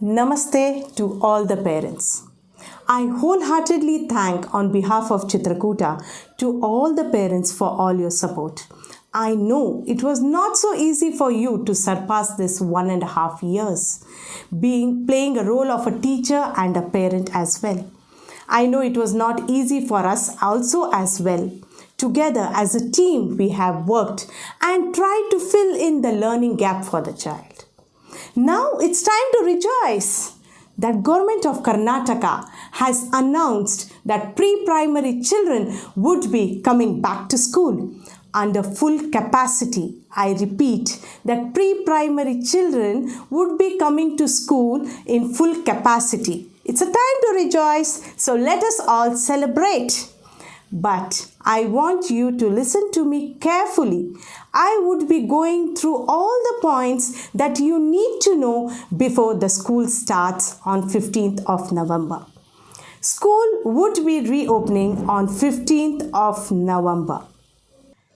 Namaste to all the parents. I wholeheartedly thank on behalf of Chitrakuta to all the parents for all your support. I know it was not so easy for you to surpass this 1.5 years, playing a role of a teacher and a parent as well. I know it was not easy for us also as well. Together as a team, we have worked and tried to fill in the learning gap for the child. Now it's time to rejoice that Government of Karnataka has announced that pre-primary children would be coming back to school under full capacity. I repeat that pre-primary children would be coming to school in full capacity. It's a time to rejoice, so let us all celebrate. But I want you to listen to me carefully. I would be going through all the points that you need to know before the school starts on 15th of November. School would be reopening on 15th of November.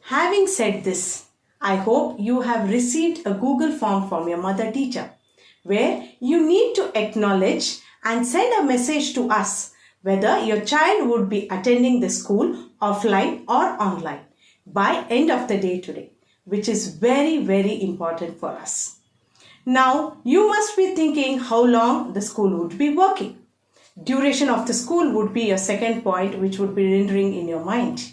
Having said this, I hope you have received a Google form from your mother teacher where you need to acknowledge and send a message to us whether your child would be attending the school offline or online by end of the day today, which is very, very important for us. Now, you must be thinking how long the school would be working. Duration of the school would be your second point, which would be rendering in your mind.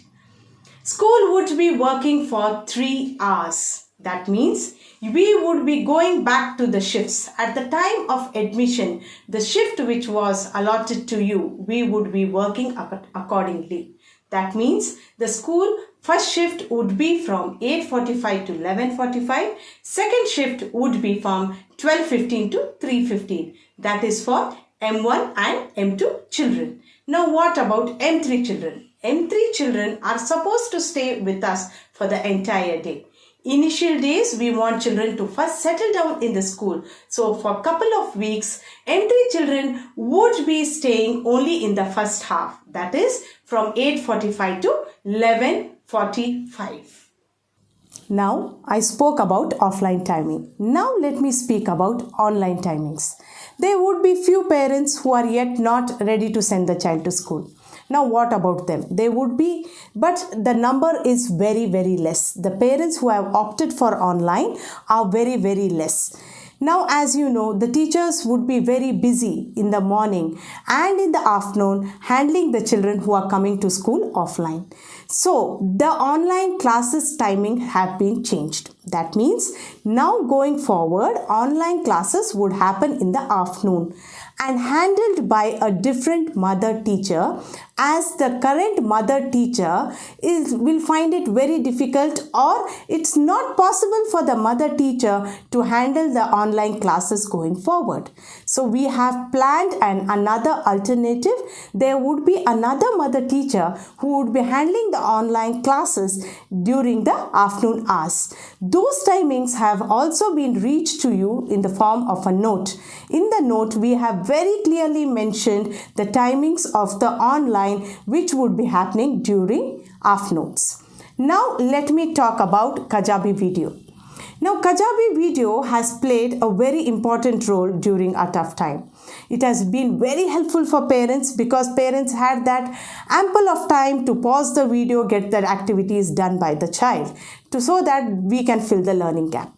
School would be working for 3 hours. That means we would be going back to the shifts. At the time of admission, the shift which was allotted to you, we would be working accordingly. That means the school first shift would be from 8:45 to 11:45. Second shift would be from 12:15 to 3:15. That is for M1 and M2 children. Now what about M3 children? M3 children are supposed to stay with us for the entire day. Initial days, we want children to first settle down in the school. So for a couple of weeks, M3 children would be staying only in the first half. That is from 8:45 to 11:45. Now, I spoke about offline timing. Now, let me speak about online timings. There would be few parents who are yet not ready to send the child to school. Now, what about them? They would be, but the number is very, very less. The parents who have opted for online are very, very less. Now, as you know, the teachers would be very busy in the morning and in the afternoon handling the children who are coming to school offline. So, the online classes timing have been changed. That means now going forward, online classes would happen in the afternoon and handled by a different mother teacher, as the current mother teacher will find it very difficult, or it's not possible for the mother teacher to handle the online classes going forward. So we have planned another alternative. There would be another mother teacher who would be handling the online classes during the afternoon hours. Those timings have also been reached to you in the form of a note. In the note, we have very clearly mentioned the timings of the online which would be happening during afternoons. Now, let me talk about Kajabi video. Now, Kajabi video has played a very important role during a tough time. It has been very helpful for parents because parents had that ample of time to pause the video, get their activities done by the child, so that we can fill the learning gap.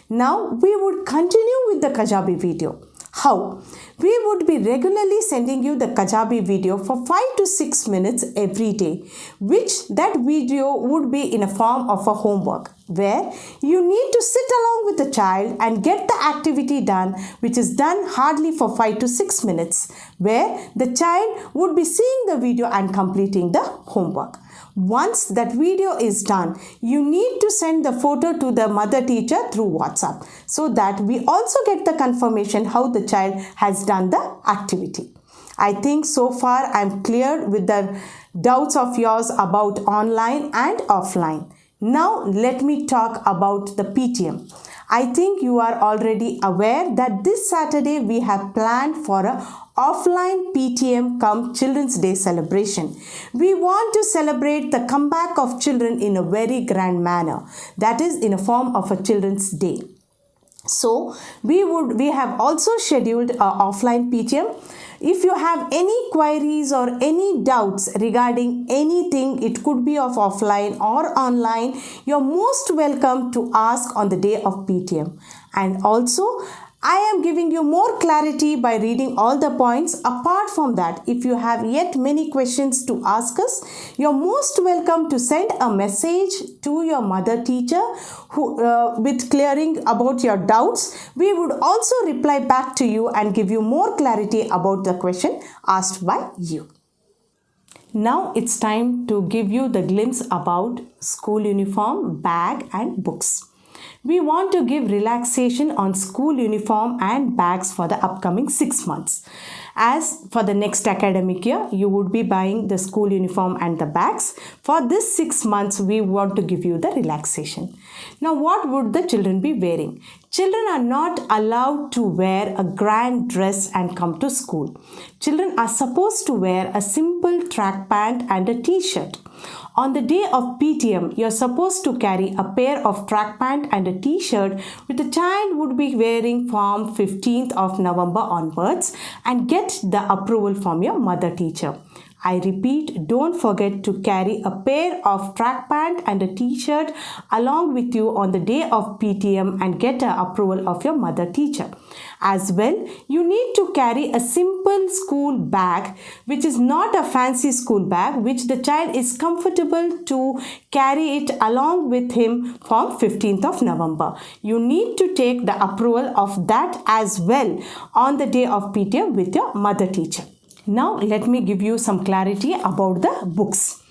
Now, we would continue with the Kajabi video. How? We would be regularly sending you the Kajabi video for 5 to 6 minutes every day, which that video would be in a form of a homework, where you need to sit along with the child and get the activity done, which is done hardly for 5 to 6 minutes, where the child would be seeing the video and completing the homework. Once that video is done, you need to send the photo to the mother teacher through WhatsApp, so that we also get the confirmation how the child has done the activity. I think so far I'm clear with the doubts of yours about online and offline. Now let me talk about the PTM. I think you are already aware that this Saturday we have planned for a offline PTM come Children's Day celebration. We want to celebrate the comeback of children in a very grand manner, that is in a form of a Children's Day. So we have also scheduled a offline PTM. If you have any queries or any doubts regarding anything, it could be of offline or online, you're most welcome to ask on the day of PTM. And also, I am giving you more clarity by reading all the points. Apart from that, if you have yet many questions to ask us, you're most welcome to send a message to your mother teacher with clearing about your doubts. We would also reply back to you and give you more clarity about the question asked by you. Now it's time to give you the glimpse about school uniform, bag and books. We want to give relaxation on school uniform and bags for the upcoming 6 months. As for the next academic year, you would be buying the school uniform and the bags. For this 6 months, we want to give you the relaxation. Now, what would the children be wearing? Children are not allowed to wear a grand dress and come to school. Children are supposed to wear a simple track pant and a t-shirt. On the day of PTM, you're supposed to carry a pair of track pant and a t-shirt which the child would be wearing from 15th of November onwards and get the approval from your mother teacher. I repeat, don't forget to carry a pair of track pant and a t-shirt along with you on the day of PTM and get an approval of your mother teacher. As well, you need to carry a simple school bag which is not a fancy school bag which the child is comfortable to carry it along with him from 15th of November. You need to take the approval of that as well on the day of PTM with your mother teacher. Now let me give you some clarity about the books.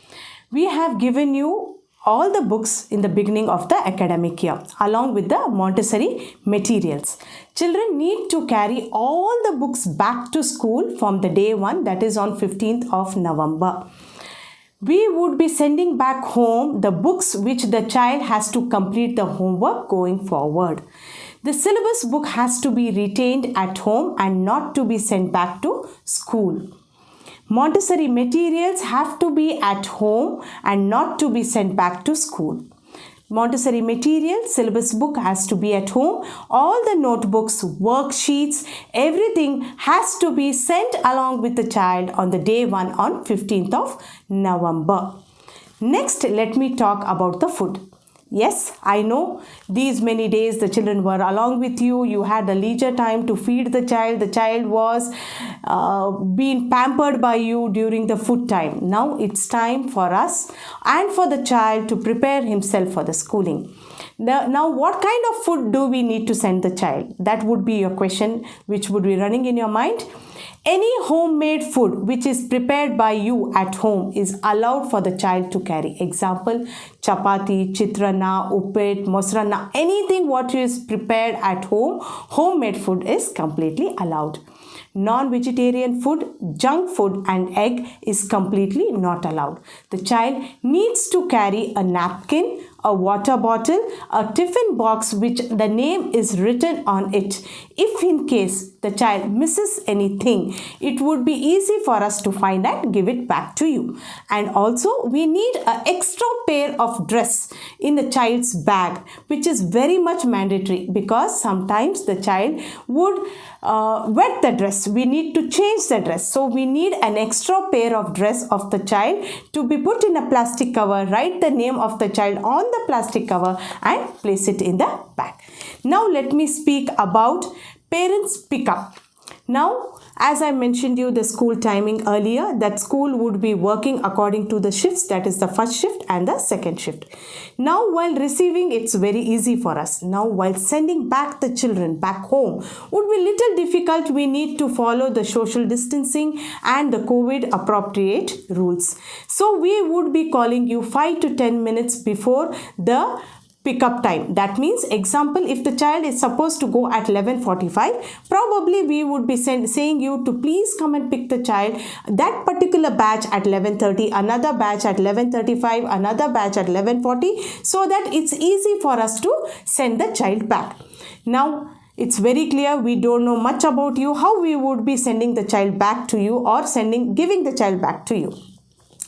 We have given you all the books in the beginning of the academic year along with the Montessori materials. Children need to carry all the books back to school from the day 1, that is on 15th of November. We would be sending back home the books which the child has to complete the homework going forward. The syllabus book has to be retained at home and not to be sent back to school. Montessori materials have to be at home and not to be sent back to school. Montessori material, syllabus book has to be at home. All the notebooks, worksheets, everything has to be sent along with the child on the day 1 on 15th of November. Next, let me talk about the food. Yes, I know these many days the children were along with you. You had the leisure time to feed the child. The child was being pampered by you during the food time. Now it's time for us and for the child to prepare himself for the schooling. Now, what kind of food do we need to send the child? That would be your question which would be running in your mind. Any homemade food which is prepared by you at home is allowed for the child to carry. Example, chapati, chitrana, uppit, mosranna, anything what is prepared at home, homemade food is completely allowed. Non-vegetarian food, junk food and egg is completely not allowed. The child needs to carry a napkin, a water bottle, a tiffin box which the name is written on it. If in case the child misses anything, it would be easy for us to find and give it back to you. And also we need an extra pair of dress in the child's bag, which is very much mandatory because sometimes the child would wet the dress. We need to change the dress. So we need an extra pair of dress of the child to be put in a plastic cover. Write the name of the child on the plastic cover and place it in the bag. Now let me speak about parents pickup. Now, as I mentioned you the school timing earlier, that school would be working according to the shifts, that is the first shift and the second shift. Now, while receiving, it's very easy for us. Now, while sending back the children back home would be little difficult. We need to follow the social distancing and the COVID appropriate rules. So, we would be calling you 5 to 10 minutes before the pickup time. That means, example, if the child is supposed to go at 11:45, probably we would be saying you to please come and pick the child, that particular batch at 11:30, another batch at 11:35, another batch at 11:40, so that it's easy for us to send the child back. Now, it's very clear we don't know much about you, how we would be sending the child back to you or giving the child back to you.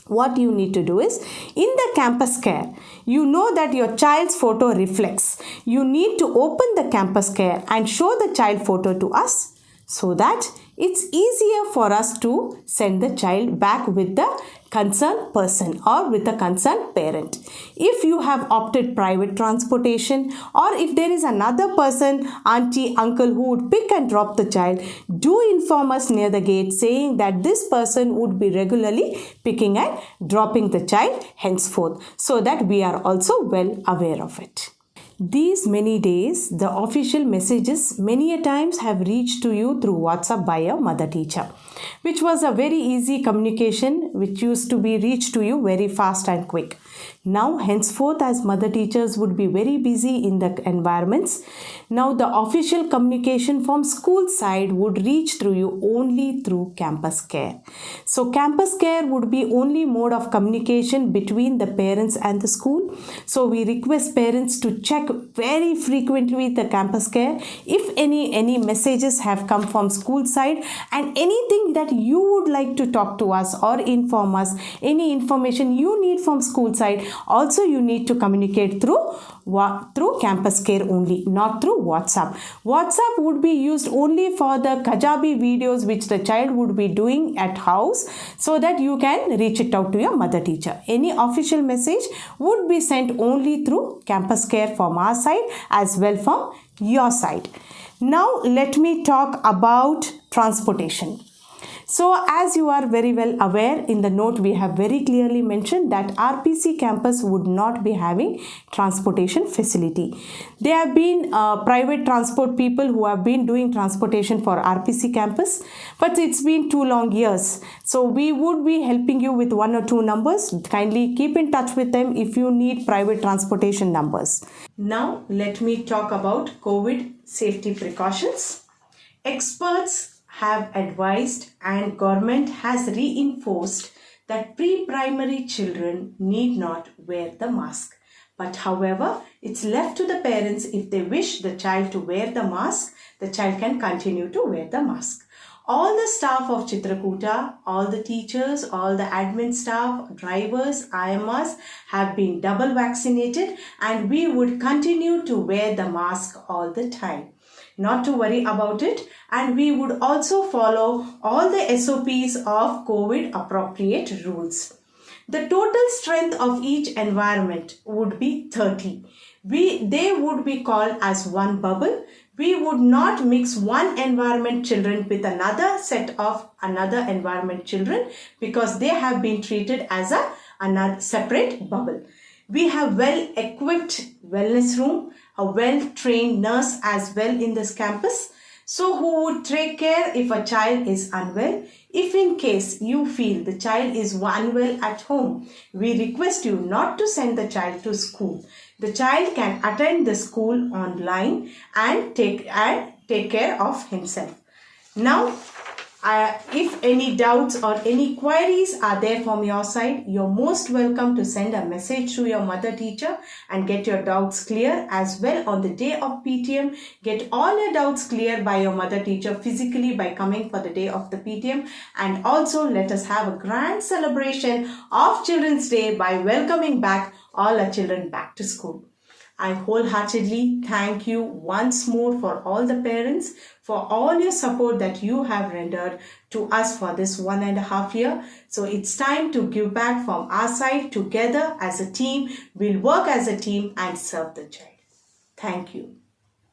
What you need to do is, in the campus care, you know that your child's photo reflects. You need to open the campus care and show the child photo to us, so that it's easier for us to send the child back with the concerned person or with the concerned parent. If you have opted private transportation, or if there is another person, auntie, uncle, who would pick and drop the child, do inform us near the gate saying that this person would be regularly picking and dropping the child henceforth, so that we are also well aware of it. These many days, the official messages many a times have reached to you through WhatsApp by a mother teacher, which was a very easy communication which used to be reached to you very fast and quick. Now, henceforth, as mother teachers would be very busy in the environments, now the official communication from school side would reach through you only through campus care. So, campus care would be only mode of communication between the parents and the school. So, we request parents to check very frequently with the campus care if any messages have come from school side, and anything that you would like to talk to us or inform us, any information you need from school side, also you need to communicate through campus care only, not through WhatsApp. WhatsApp would be used only for the Kajabi videos which the child would be doing at house, so that you can reach it out to your mother teacher. Any official message would be sent only through campus care from our side as well from your side. Now let me talk about transportation. So, as you are very well aware, in the note we have very clearly mentioned that RPC campus would not be having transportation facility. There have been private transport people who have been doing transportation for RPC campus, but it's been too long years. So, we would be helping you with 1 or 2 numbers. Kindly keep in touch with them if you need private transportation numbers. Now, let me talk about COVID safety precautions. Experts have advised and government has reinforced that pre-primary children need not wear the mask. But however, it's left to the parents. If they wish the child to wear the mask, the child can continue to wear the mask. All the staff of Chitrakuta, all the teachers, all the admin staff, drivers, IMRs have been double vaccinated, and we would continue to wear the mask all the time. Not to worry about it, and we would also follow all the SOPs of COVID appropriate rules. The total strength of each environment would be 30. They would be called as one bubble. We would not mix one environment children with another set of another environment children, because they have been treated as another separate bubble. We have well equipped wellness room, a well-trained nurse as well in this campus. So who would take care if a child is unwell? If in case you feel the child is unwell at home, we request you not to send the child to school. The child can attend the school online and take care of himself. Now, if any doubts or any queries are there from your side, you're most welcome to send a message to your mother teacher and get your doubts clear. As well, on the day of PTM, get all your doubts clear by your mother teacher physically by coming for the day of the PTM. And also, let us have a grand celebration of Children's Day by welcoming back all our children back to school. I wholeheartedly thank you once more for all the parents, for all your support that you have rendered to us for this 1.5 years. So it's time to give back from our side. Together as a team, we'll work as a team and serve the child. Thank you.